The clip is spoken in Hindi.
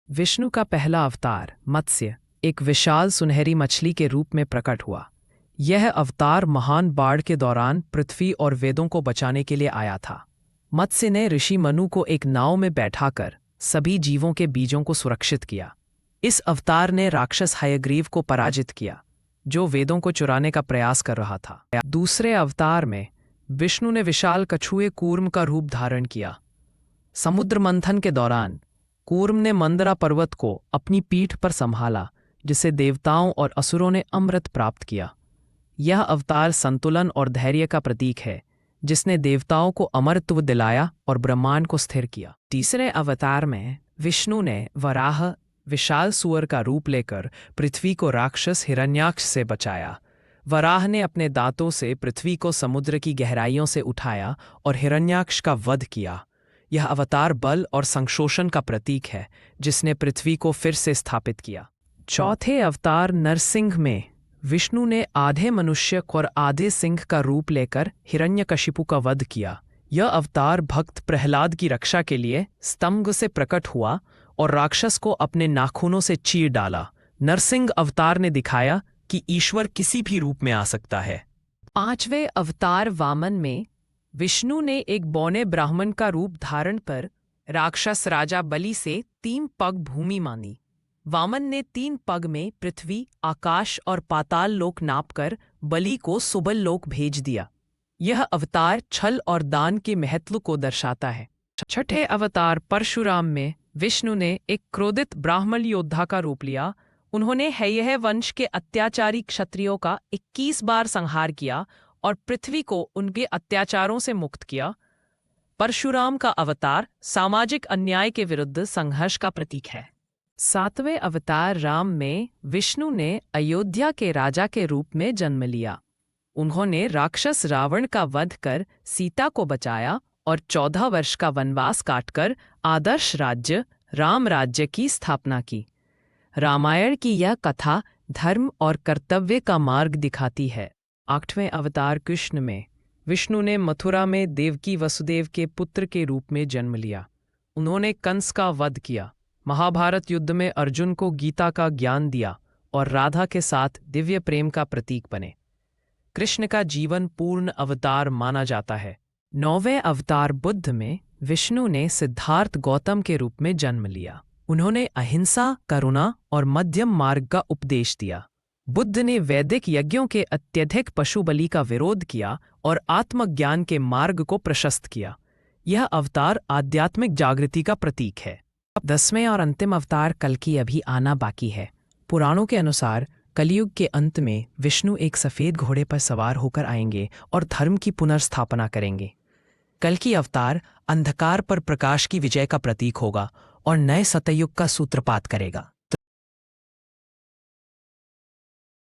विष्णु का पहला अवतार मत्स्य एक विशाल सुनहरी मछली के रूप में प्रकट हुआ। यह अवतार महान बाढ़ के दौरान पृथ्वी और वेदों को बचाने के लिए आया था। मत्स्य ने ऋषि मनु को एक नाव में बैठाकर सभी जीवों के बीजों को सुरक्षित किया। इस अवतार ने राक्षस हयग्रीव को पराजित किया, जो वेदों को चुराने का प्रयास कर रहा था। दूसरे अवतार में विष्णु ने विशाल कछुए कूर्म का रूप धारण किया। समुद्र मंथन के दौरान कूर्म ने मंदरा पर्वत को अपनी पीठ पर संभाला, जिससे देवताओं और असुरों ने अमृत प्राप्त किया। यह अवतार संतुलन और धैर्य का प्रतीक है, जिसने देवताओं को अमरत्व दिलाया और ब्रह्मांड को स्थिर किया। तीसरे अवतार में विष्णु ने वराह विशाल सुअर का रूप लेकर पृथ्वी को राक्षस हिरण्याक्ष से बचाया। वराह ने अपने दांतों से पृथ्वी को समुद्र की गहराइयों से उठाया और हिरण्याक्ष का वध किया। यह अवतार बल और संशोषण का प्रतीक है, जिसने पृथ्वी को फिर से स्थापित किया। चौथे अवतार नरसिंह में विष्णु ने आधे मनुष्य और आधे सिंह का रूप लेकर हिरण्यकशिपु का वध किया। यह अवतार भक्त प्रहलाद की रक्षा के लिए स्तंभ से प्रकट हुआ और राक्षस को अपने नाखूनों से चीर डाला। नरसिंह अवतार ने दिखाया कि ईश्वर किसी भी रूप में आ सकता है। पांचवें अवतार वामन में विष्णु ने एक बौने ब्राह्मण का रूप धारण कर राक्षस राजा बलि से 3 पग भूमि मांगी। वामन ने 3 पग में पृथ्वी, आकाश और पाताल लोक नापकर बलि को सुबल लोक भेज दिया। यह अवतार छल और दान के महत्व को दर्शाता है। छठे अवतार परशुराम में विष्णु ने एक क्रोधित ब्राह्मण योद्धा का रूप लिया। उन्होंने हैय्य वंश के अत्याचारी क्षत्रियों का 21 बार संहार किया और पृथ्वी को उनके अत्याचारों से मुक्त किया। परशुराम का अवतार सामाजिक अन्याय के विरुद्ध संघर्ष का प्रतीक है। सातवें अवतार राम में विष्णु ने अयोध्या के राजा के रूप में जन्म लिया। उन्होंने राक्षस रावण का वध कर सीता को बचाया और 14 वर्ष का वनवास काटकर आदर्श राज्य राम राज्य की स्थापना की। रामायण की यह कथा धर्म और कर्तव्य का मार्ग दिखाती है। 8वें अवतार कृष्ण में विष्णु ने मथुरा में देवकी वसुदेव के पुत्र के रूप में जन्म लिया। उन्होंने कंस का वध किया, महाभारत युद्ध में अर्जुन को गीता का ज्ञान दिया और राधा के साथ दिव्य प्रेम का प्रतीक बने। कृष्ण का जीवन पूर्ण अवतार माना जाता है। 9वें अवतार बुद्ध में विष्णु ने सिद्धार्थ गौतम के रूप में जन्म लिया। उन्होंने अहिंसा, करुणा और मध्यम मार्ग का उपदेश दिया। बुद्ध ने वैदिक यज्ञों के अत्यधिक पशु बलि का विरोध किया और आत्मज्ञान के मार्ग को प्रशस्त किया। यह अवतार आध्यात्मिक जागृति का प्रतीक है। 10वें और अंतिम अवतार कल्कि अभी आना बाकी है। पुराणों के अनुसार कलयुग के अंत में विष्णु एक सफेद घोड़े पर सवार होकर आएंगे और धर्म की पुनर्स्थापना करेंगे। कल्कि अवतार अंधकार पर प्रकाश की विजय का प्रतीक होगा और नए सतयुग का सूत्रपात करेगा।